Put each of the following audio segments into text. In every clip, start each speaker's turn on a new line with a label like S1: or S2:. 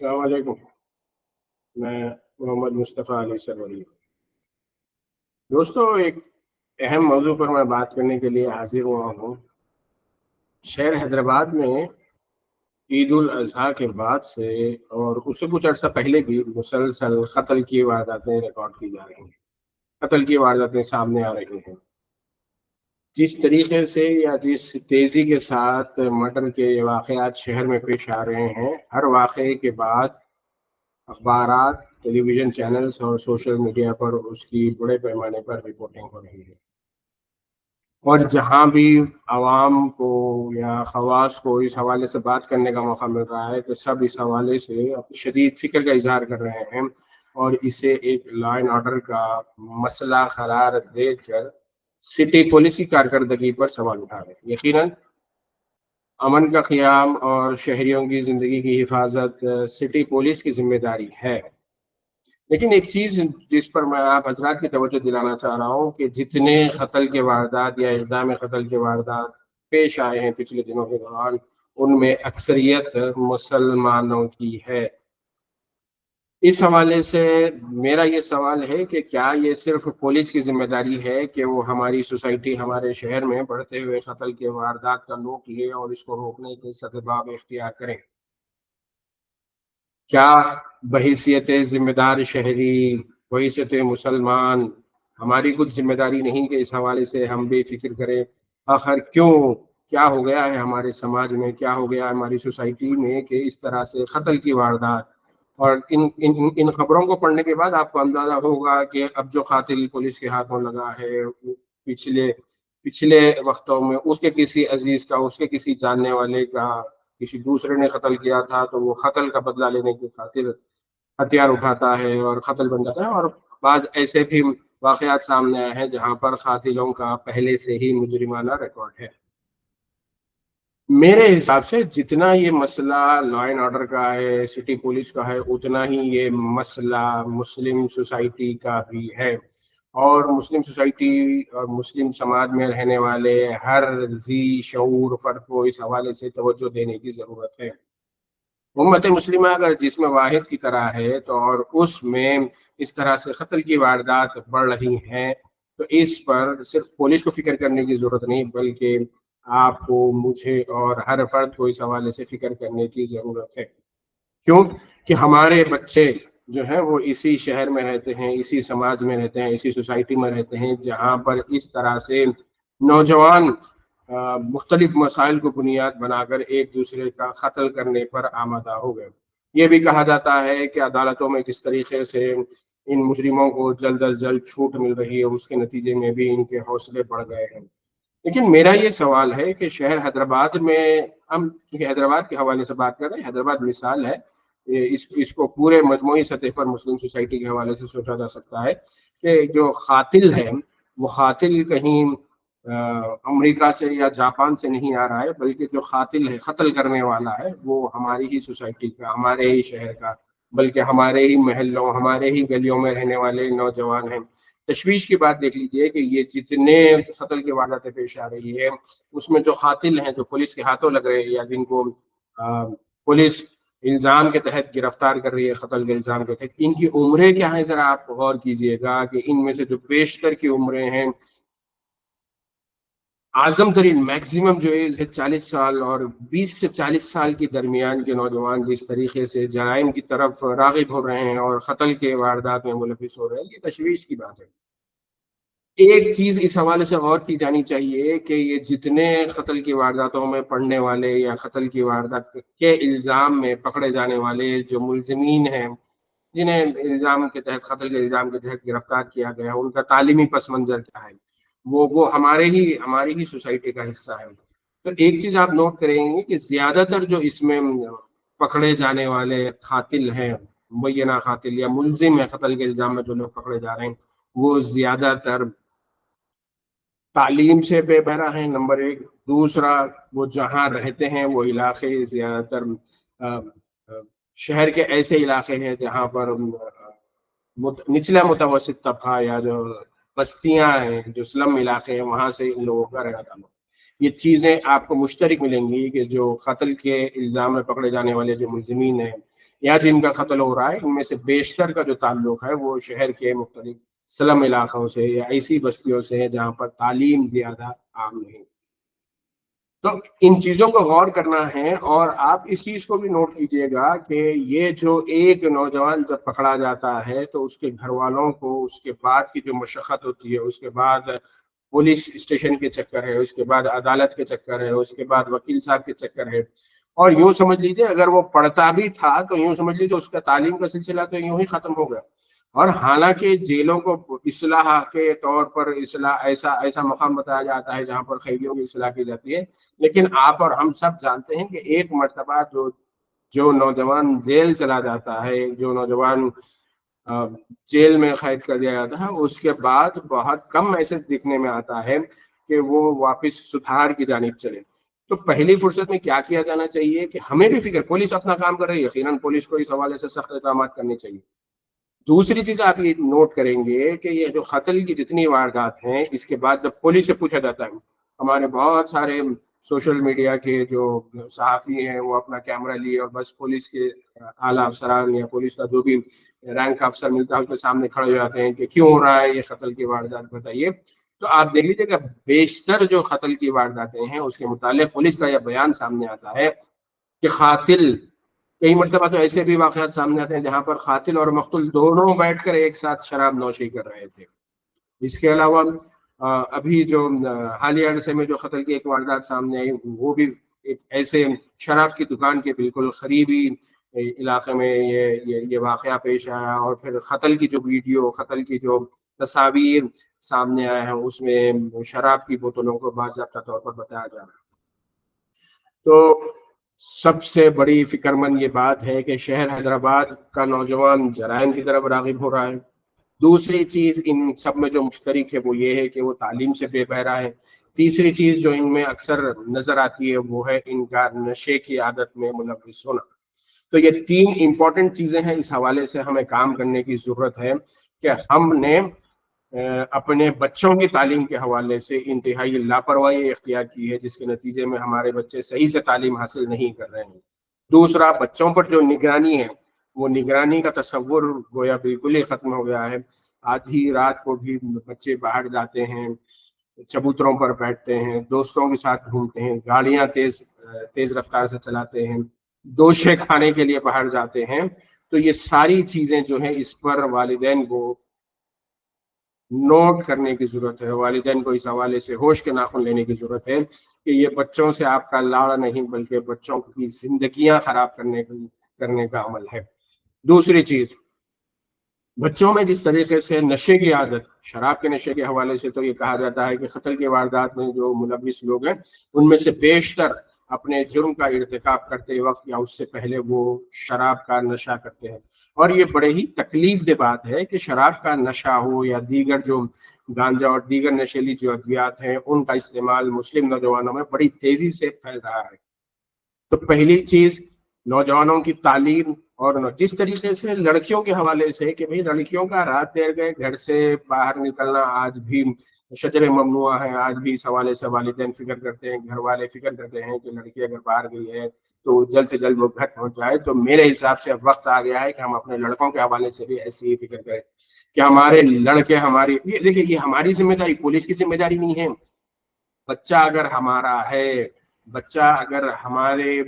S1: अस्सलाम वालेकुम। मैं मोहम्मद मुस्तफ़ा अली सरवरी। दोस्तों, एक अहम मौजू पर मैं बात करने के लिए हाजिर हुआ हूँ। शहर हैदराबाद में ईद उल अज़हा के बाद से और उससे कुछ अर्सा पहले भी मुसलसल कत्ल की वारदातें रिकॉर्ड की जा रही हैं। कत्ल की वारदातें सामने आ रही हैं। जिस तरीके से या जिस तेज़ी के साथ मर्डर के वाक़यात शहर में पेश आ रहे हैं, हर वाक़ये के बाद अखबारात, टेलीविज़न चैनल्स और सोशल मीडिया पर उसकी बड़े पैमाने पर रिपोर्टिंग हो रही है। और जहाँ भी आवाम को या ख़वास को इस हवाले से बात करने का मौका मिल रहा है, तो सब इस हवाले से अपनी शदीद फ़िक्र का इज़हार कर रहे हैं और इसे एक लॉ एंड ऑर्डर का मसला करार देकर सिटी पुलिस की कारकर्दगी पर सवाल उठा रहे हैं। यकीनन अमन का क़याम और शहरियों की ज़िंदगी की हिफाजत सिटी पुलिस की ज़िम्मेदारी है। लेकिन एक चीज़ जिस पर मैं आप हज़रात की तवज्जो दिलाना चाह रहा हूँ कि जितने कत्ल के वारदात या इक़दाम कत्ल के वारदात पेश आए हैं पिछले दिनों के दौरान, उनमें अक्सरियत मुसलमानों की है। इस हवाले से मेरा ये सवाल है कि क्या ये सिर्फ़ पुलिस की ज़िम्मेदारी है कि वो हमारी सोसाइटी, हमारे शहर में बढ़ते हुए कत्ल के वारदात का नोक ले और इसको रोकने के सद्भाव इख्तियार करें? क्या बहैसियत ज़िम्मेदार शहरी, बहैसियत मुसलमान, हमारी कुछ ज़िम्मेदारी नहीं कि इस हवाले से हम भी फ़िक्र करें? आखिर क्यों? क्या हो गया है हमारे समाज में, क्या हो गया है हमारी सोसाइटी में कि इस तरह से कत्ल की वारदात और इन इन इन खबरों को पढ़ने के बाद आपको अंदाज़ा होगा कि अब जो क़ातिल पुलिस के हाथों लगा है, वो पिछले पिछले वक़्तों में उसके किसी अज़ीज़ का, उसके किसी जानने वाले का किसी दूसरे ने कत्ल किया था, तो वो कत्ल का बदला लेने की खातिर हथियार उठाता है और कत्ल बन जाता है। और बाज़ ऐसे भी वाक़यात सामने आए हैं जहाँ पर कातिलों का पहले से ही मुजरिमाना रिकॉर्ड है। मेरे हिसाब से जितना ये मसला लॉ एंड ऑर्डर का है, सिटी पुलिस का है, उतना ही ये मसला मुस्लिम सोसाइटी का भी है। और मुस्लिम सोसाइटी और मुस्लिम समाज में रहने वाले हर ज़ी शऊर फ़र्द को इस हवाले से तवज्जो देने की ज़रूरत है। उम्मत मुस्लिमा अगर जिस्म वाहिद की तरह है तो और उसमें इस तरह से कत्ल की वारदात बढ़ रही हैं, तो इस पर सिर्फ पुलिस को फ़िक्र करने की ज़रूरत नहीं, बल्कि आपको, मुझे और हर फर्द को इस हवाले से फ़िक्र करने की ज़रूरत है। क्यों? कि हमारे बच्चे जो हैं वो इसी शहर में रहते हैं, इसी समाज में रहते हैं, इसी सोसाइटी में रहते हैं जहाँ पर इस तरह से नौजवान मुख्तलिफ मसाइल को बुनियाद बनाकर एक दूसरे का कत्ल करने पर आमादा हो गए। ये भी कहा जाता है कि अदालतों में जिस तरीके से इन मुजरिमों को जल्द अज जल्द छूट मिल रही है, उसके नतीजे में भी इनके हौसले बढ़ गए हैं। लेकिन मेरा ये सवाल है कि शहर हैदराबाद में, हम चूँकि हैदराबाद के हवाले से बात कर रहे हैं, हैदराबाद मिसाल है, इसको पूरे मजमूई सतह पर मुस्लिम सोसाइटी के हवाले से सोचा जा सकता है कि जो कातिल है, वो कातिल कहीं अमेरिका से या जापान से नहीं आ रहा है, बल्कि जो कातिल है, कत्ल करने वाला है, वो हमारी ही सोसाइटी का, हमारे ही शहर का, बल्कि हमारे ही मोहल्लों, हमारे ही गलियों में रहने वाले नौजवान हैं। तशवीश की बात देख लीजिए कि ये जितने कत्ल की वारदातें पेश आ रही है, उसमें जो कातिल हैं, जो पुलिस के हाथों लग रहे हैं या जिनको पुलिस इल्ज़ाम के तहत गिरफ्तार कर रही है, कत्ल के इल्ज़ाम के तहत, इनकी उम्रें क्या हैं? ज़रा आप गौर कीजिएगा कि इनमें से जो बेशतर की उम्रें हैं, आज़म तरीन मैक्सिमम जो एज है 40 साल, और 20 से 40 साल के दरमियान के नौजवान जिस तरीके से जराइम की तरफ राग़िब हो रहे हैं और कत्ल के वारदात में मुलविस हो रहे हैं, ये तशवीश की बात है। एक चीज़ इस हवाले से गौर की जानी चाहिए कि ये जितने कत्ल की वारदातों में पड़ने वाले या कत्ल की वारदात के इल्ज़ाम में पकड़े जाने वाले जो मुल्ज़िमीन हैं, जिन्हें इल्ज़ाम के तहत, कत्ल के इल्ज़ाम के तहत गिरफ्तार किया गया है, उनका तालीमी पस मंज़र क्या है? वो हमारी ही सोसाइटी का हिस्सा है। तो एक चीज़ आप नोट करेंगे कि ज़्यादातर जो इसमें पकड़े जाने वाले कातिल हैं, मुबैना कातिल या मुल्ज़िम है, कत्ल के इल्ज़ाम में जो लोग पकड़े जा रहे हैं, वो ज़्यादातर तालीम से बेबहरा हैं, नंबर 1। दूसरा, वो जहाँ रहते हैं वो इलाके ज़्यादातर अ अ, शहर के ऐसे इलाके हैं जहाँ पर निचला मुतवस्सित तबका या जो बस्तियाँ हैं, जो स्लम इलाके हैं, वहाँ से इन लोगों का रहना-सहना। یہ چیزیں آپ کو مشترک ملیں گی کہ جو قتل کے الزام میں پکڑے جانے والے جو ملزمین ہیں یا جن کا قتل ہو رہا ہے، ان میں سے بیشتر کا جو تعلق ہے وہ شہر کے مختلف سلم علاقوں سے یا ایسی بستیوں سے ہے جہاں پر تعلیم زیادہ عام نہیں۔ تو ان چیزوں کو غور کرنا ہے، اور آپ اس چیز کو بھی نوٹ کیجئے گا کہ یہ جو ایک نوجوان جب پکڑا جاتا ہے تو اس کے گھر والوں کو اس کے بعد کی جو مشقت ہوتی ہے، اس کے بعد پولیس اسٹیشن کے چکر ہے، اس کے بعد عدالت کے چکر ہے، اس کے بعد وکیل صاحب کے چکر ہے، اور یوں سمجھ لیجیے اگر وہ پڑھتا بھی تھا تو یوں سمجھ لیجیے اس کا تعلیم کا سلسلہ تو یوں ہی ختم ہو گیا۔ اور حالانکہ جیلوں کو اصلاح کے طور پر اصلاح ایسا مقام بتایا جاتا ہے جہاں پر قیدیوں کی اصلاح کی جاتی ہے، لیکن آپ اور ہم سب جانتے ہیں کہ ایک مرتبہ جو نوجوان جیل چلا جاتا ہے، جو نوجوان جیل میں قید کر دیا جاتا ہے، اس کے بعد بہت کم ایسے دیکھنے میں آتا ہے کہ وہ واپس سدھار کی جانب چلے۔ تو پہلی فرصت میں کیا کیا جانا چاہیے کہ ہمیں بھی فکر، پولیس اپنا کام کر رہی ہے، یقیناً پولیس کو اس حوالے سے سخت اقدامات کرنے چاہیے۔ دوسری چیز آپ یہ نوٹ کریں گے کہ یہ جو قتل کی جتنی واردات ہیں، اس کے بعد جب پولیس سے پوچھا جاتا ہے، ہمارے بہت سارے سوشل میڈیا کے جو صحافی ہیں وہ اپنا کیمرہ لیے اور بس پولیس کے اعلیٰ افسران یا پولیس کا جو بھی رینک کا افسر ملتا ہے اس کے سامنے کھڑے ہو جاتے ہیں کہ کیوں ہو رہا ہے یہ قتل کی واردات، بتائیے۔ تو آپ دیکھ لیجیے کہ بیشتر جو قتل کی وارداتیں ہیں اس کے متعلق پولیس کا یہ بیان سامنے آتا ہے کہ قاتل، کئی مرتبہ تو ایسے بھی واقعات سامنے آتے ہیں جہاں پر قاتل اور مقتول دونوں بیٹھ کر ایک ساتھ شراب نوشی کر رہے تھے۔ اس کے علاوہ ابھی جو حالیہ عرصے میں جو قتل کی ایک واردات سامنے آئی وہ بھی ایک ایسے شراب کی دکان کے بالکل قریبی علاقے میں یہ واقعہ پیش آیا، اور پھر قتل کی جو ویڈیو، قتل کی جو تصاویر سامنے آئے ہیں اس میں شراب کی بوتلوں کو باضابطہ طور پر بتایا جا رہا ہے۔ تو سب سے بڑی فکر مند یہ بات ہے کہ شہر حیدرآباد کا نوجوان جرائم کی طرف راغب ہو رہا ہے۔ دوسری چیز ان سب میں جو مشترک ہے وہ یہ ہے کہ وہ تعلیم سے بے بہرا ہے۔ تیسری چیز جو ان میں اکثر نظر آتی ہے وہ ہے ان کا نشے کی عادت میں ملوث ہونا۔ تو یہ تین امپورٹنٹ چیزیں ہیں، اس حوالے سے ہمیں کام کرنے کی ضرورت ہے کہ ہم نے اپنے بچوں کی تعلیم کے حوالے سے انتہائی لاپرواہی اختیار کی ہے، جس کے نتیجے میں ہمارے بچے صحیح سے تعلیم حاصل نہیں کر رہے ہیں۔ دوسرا، بچوں پر جو نگرانی ہے وہ نگرانی کا تصور گویا بالکل ہی ختم ہو گیا ہے۔ آدھی رات کو بھی بچے باہر جاتے ہیں، چبوتروں پر بیٹھتے ہیں، دوستوں کے ساتھ گھومتے ہیں، گاڑیاں تیز رفتار سے چلاتے ہیں، دوشے کھانے کے لیے باہر جاتے ہیں۔ تو یہ ساری چیزیں جو ہیں اس پر والدین کو نوٹ کرنے کی ضرورت ہے، والدین کو اس حوالے سے ہوش کے ناخن لینے کی ضرورت ہے کہ یہ بچوں سے آپ کا لاڑ نہیں بلکہ بچوں کی زندگیاں خراب کرنے کا عمل ہے۔ دوسری چیز، بچوں میں جس طریقے سے نشے کی عادت، شراب کے نشے کے حوالے سے تو یہ کہا جاتا ہے کہ قتل کی واردات میں جو ملوث لوگ ہیں ان میں سے بیشتر اپنے جرم کا ارتکاب کرتے وقت یا اس سے پہلے وہ شراب کا نشہ کرتے ہیں۔ اور یہ بڑے ہی تکلیف دہ بات ہے کہ شراب کا نشہ ہو یا دیگر جو گانجا اور دیگر نشیلی جو ادویات ہیں ان کا استعمال مسلم نوجوانوں میں بڑی تیزی سے پھیل رہا ہے۔ تو پہلی چیز نوجوانوں کی تعلیم، اور جس طریقے سے لڑکیوں کے حوالے سے کہ بھئی لڑکیوں کا رات دیر گئے گھر سے باہر نکلنا آج بھی شجر ممنوع ہے، آج بھی اس حوالے سے والدین فکر کرتے ہیں، گھر والے فکر کرتے ہیں کہ لڑکی اگر باہر گئی ہے تو جلد سے جلد وہ گھر پہنچ جائے۔ تو میرے حساب سے اب وقت آ گیا ہے کہ ہم اپنے لڑکوں کے حوالے سے بھی ایسی ہی فکر کریں کہ ہمارے لڑکے دیکھیے یہ ہماری ذمہ داری، پولیس کی ذمہ داری نہیں ہے۔ بچہ اگر ہمارا ہے، بچہ اگر ہمارے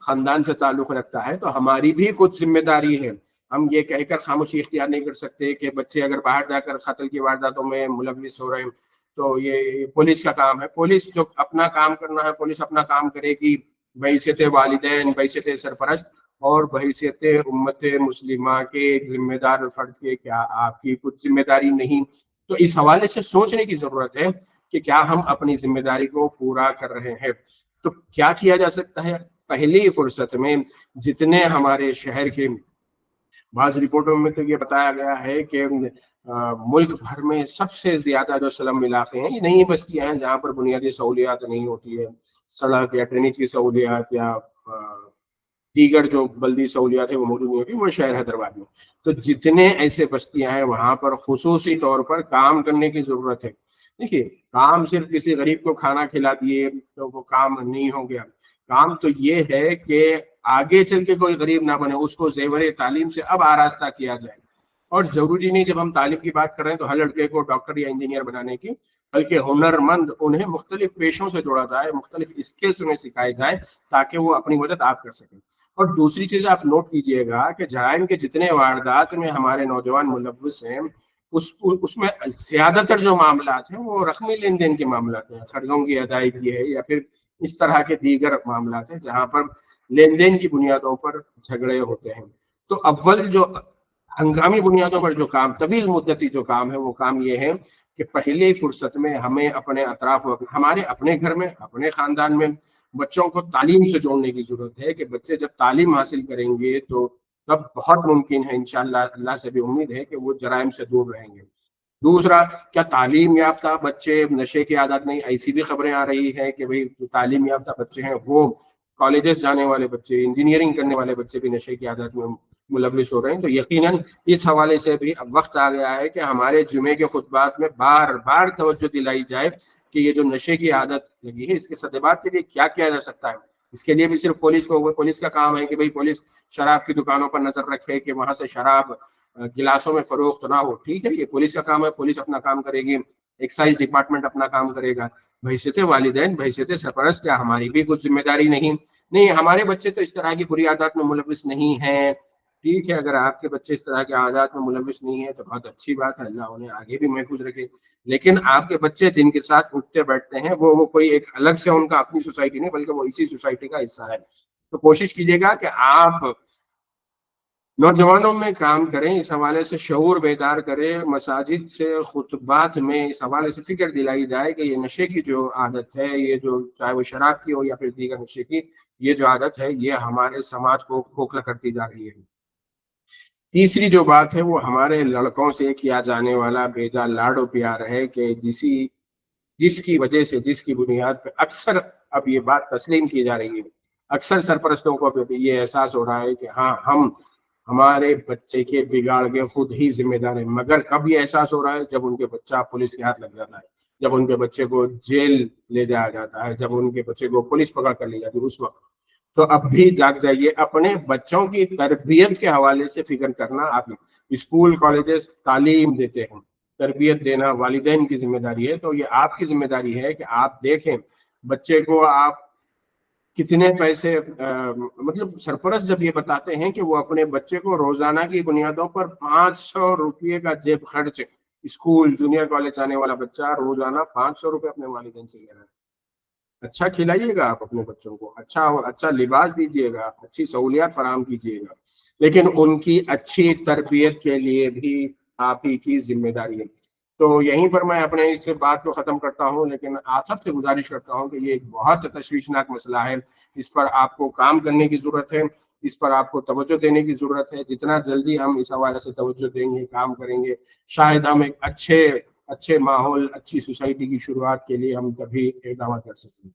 S1: خاندان سے تعلق رکھتا ہے تو ہماری بھی کچھ ذمہ داری ہے۔ ہم یہ کہہ کر خاموشی اختیار نہیں کر سکتے کہ بچے اگر باہر جا کر قتل کی وارداتوں میں ملوث ہو رہے ہیں تو یہ پولیس کا کام ہے۔ پولیس جو اپنا کام کرنا ہے پولیس اپنا کام کرے گی بحیثیت والدین، بحیثیت سرپرست اور بحیثیت امت مسلمہ کے ایک ذمہ دار فرد کے۔ کیا آپ کی کچھ ذمہ داری نہیں؟ تو اس حوالے سے سوچنے کی ضرورت ہے کہ کیا ہم اپنی ذمہ داری کو پورا کر رہے ہیں۔ تو کیا کیا جا سکتا ہے؟ پہلی فرصت میں جتنے ہمارے شہر کے، بعض رپورٹوں میں تو یہ بتایا گیا ہے کہ ملک بھر میں سب سے زیادہ جو سلم علاقے ہیں یہ نئی بستیاں ہیں جہاں پر بنیادی سہولیات نہیں ہوتی ہے، سڑک یا ٹریننگ کی سہولیات یا دیگر جو بلدی سہولیات ہیں وہ موجود نہیں ہوتی، وہ شہر حیدرآباد میں۔ تو جتنے ایسے بستیاں ہیں وہاں پر خصوصی طور پر کام کرنے کی ضرورت ہے۔ देखिए, काम सिर्फ किसी गरीब को खाना खिला दिए तो वो काम नहीं हो गया। काम तो ये है कि आगे चल के कोई गरीब ना बने, उसको ज़ेवर तालीम से अब आरास्ता किया जाए। और ज़रूरी नहीं जब हम तालीम की बात कर रहे हैं तो हर लड़के को डॉक्टर या इंजीनियर बनाने की, बल्कि हुनरमंद उन्हें मुख्तलिफ पेशों से जोड़ा जाए, मुख्तलिफ स्किल्स उन्हें सिखाए जाए ताकि वो अपनी मदद आप कर सकें। और दूसरी चीज़ आप नोट कीजिएगा कि जराइम के जितने वारदात में हमारे नौजवान मुलव्वस हैं, उसमें ज्यादातर जो मामला हैं वो रकमी लेन देन के मामला हैं, कर्जों की अदायगी है या फिर इस तरह के दीगर मामला हैं जहां पर लेन देन की बुनियादों पर झगड़े होते हैं। तो अव्वल जो हंगामी बुनियादों पर जो काम, तवील मुद्दती जो काम है, वो काम ये है कि पहले फुर्सत में हमें अपने अतराफ, हमारे अपने घर में, अपने खानदान में बच्चों को तालीम से जोड़ने की जरूरत है कि बच्चे जब तालीम हासिल करेंगे तो तब बहुत मुमकिन है, इंशाअल्लाह, अल्लाह से भी उम्मीद है कि वो जराइम से दूर रहेंगे। दूसरा, क्या तालीम याफ्ता बच्चे नशे की आदत नहीं? ऐसी भी खबरें आ रही हैं कि भाई तालीम याफ्ता बच्चे हैं वो कॉलेजेस जाने वाले बच्चे, इंजीनियरिंग करने वाले बच्चे भी नशे की आदत में मुलविस हो रहे हैं। तो यकीनन इस हवाले से भी अब वक्त आ गया है कि हमारे जुमे के खुतबात में बार बार तवज्जो दिलाई जाए कि ये जो नशे की आदत लगी है इसके सद्देबात के लिए क्या किया जा सकता है। इसके लिए भी सिर्फ पुलिस का काम है कि भाई पुलिस शराब की दुकानों पर नजर रखे कि वहां से शराब गिलासों में फरोख्त ना हो। ठीक है, ये पुलिस का काम है, पुलिस अपना काम करेगी, एक्साइज डिपार्टमेंट अपना काम करेगा। बहैसियत वालिदैन, बहैसियत सरपरस्त, क्या हमारी भी कुछ जिम्मेदारी नहीं? नहीं, हमारे बच्चे तो इस तरह की बुरी आदत में मुलविस नहीं है। ठीक है, अगर आपके बच्चे इस तरह के आदत में मुलविस नहीं है तो बहुत अच्छी बात है, अल्लाह उन्हें आगे भी महफूज रखे। लेकिन आपके बच्चे जिनके साथ उठते बैठते हैं वो कोई एक अलग से उनका अपनी सोसाइटी नहीं, बल्कि वो इसी सोसाइटी का हिस्सा है। तो कोशिश कीजिएगा कि आप नौजवानों में काम करें, इस हवाले से शऊर बेदार करें, मसाजिद से खुतबात में इस हवाले से फिक्र दिलाई जाए कि ये नशे की जो आदत है, ये जो चाहे वो शराब की हो या फिर दीगर नशे की, ये जो आदत है ये हमारे समाज को खोखला करती जा रही है। तीसरी जो बात है वो हमारे लड़कों से किया जाने वाला बेजा लाडो प्यार है कि जिसकी वजह से, जिसकी बुनियाद पर अक्सर अब ये बात तस्लीम की जा रही है, अक्सर सरपरस्तों को भी ये एहसास हो रहा है कि हाँ, हम हमारे बच्चे के बिगाड़ के खुद ही जिम्मेदार हैं। मगर कब ये एहसास हो रहा है? जब उनके बच्चा पुलिस के हाथ लग जाता है, जब उनके बच्चे को जेल ले जाया जाता है, जब उनके बच्चे को पुलिस पकड़ कर ले जाती है, उस वक्त। तो अब भी जाग जाइए, अपने बच्चों की तरबियत के हवाले से फिक्र करना। आप स्कूल कॉलेजेस तालीम देते हैं, तरबियत देना वालिदैन की जिम्मेदारी है, तो ये आपकी जिम्मेदारी है कि आप देखें बच्चे को आप कितने पैसे मतलब सरपरस्त जब ये बताते हैं कि वो अपने बच्चे को रोजाना की बुनियादों पर 500 रुपये का जेब खर्च, स्कूल जूनियर कॉलेज जाने वाला बच्चा रोजाना 500 रुपये अपने वालिदैन से ले रहा है। अच्छा खिलाइएगा आप अपने बच्चों को, अच्छा अच्छा लिबास दीजिएगा, अच्छी सहूलियात फराहम कीजिएगा, लेकिन उनकी अच्छी तरबियत के लिए भी आप ही की जिम्मेदारी है। तो यहीं पर मैं अपने इस बात को ख़त्म करता हूँ, लेकिन आप सबसे गुजारिश करता हूँ कि ये एक बहुत तशवीशनाक मसला है, इस पर आपको काम करने की ज़रूरत है, इस पर आपको तवज्जो देने की ज़रूरत है। जितना जल्दी हम इस हवाले से तवज्जो देंगे, काम करेंगे, शायद हम एक अच्छे अच्छे माहौल, अच्छी सोसाइटी की शुरुआत के लिए हम तभी इकदाम कर सकेंगे।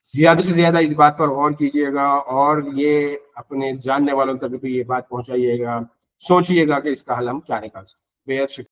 S1: ज़्यादा से ज़्यादा इस बात पर गौर कीजिएगा और ये अपने जानने वालों तक भी ये बात पहुँचाइएगा, सोचिएगा कि इसका हल हम क्या निकाल सकते हैं। बेहद शुक्रिया।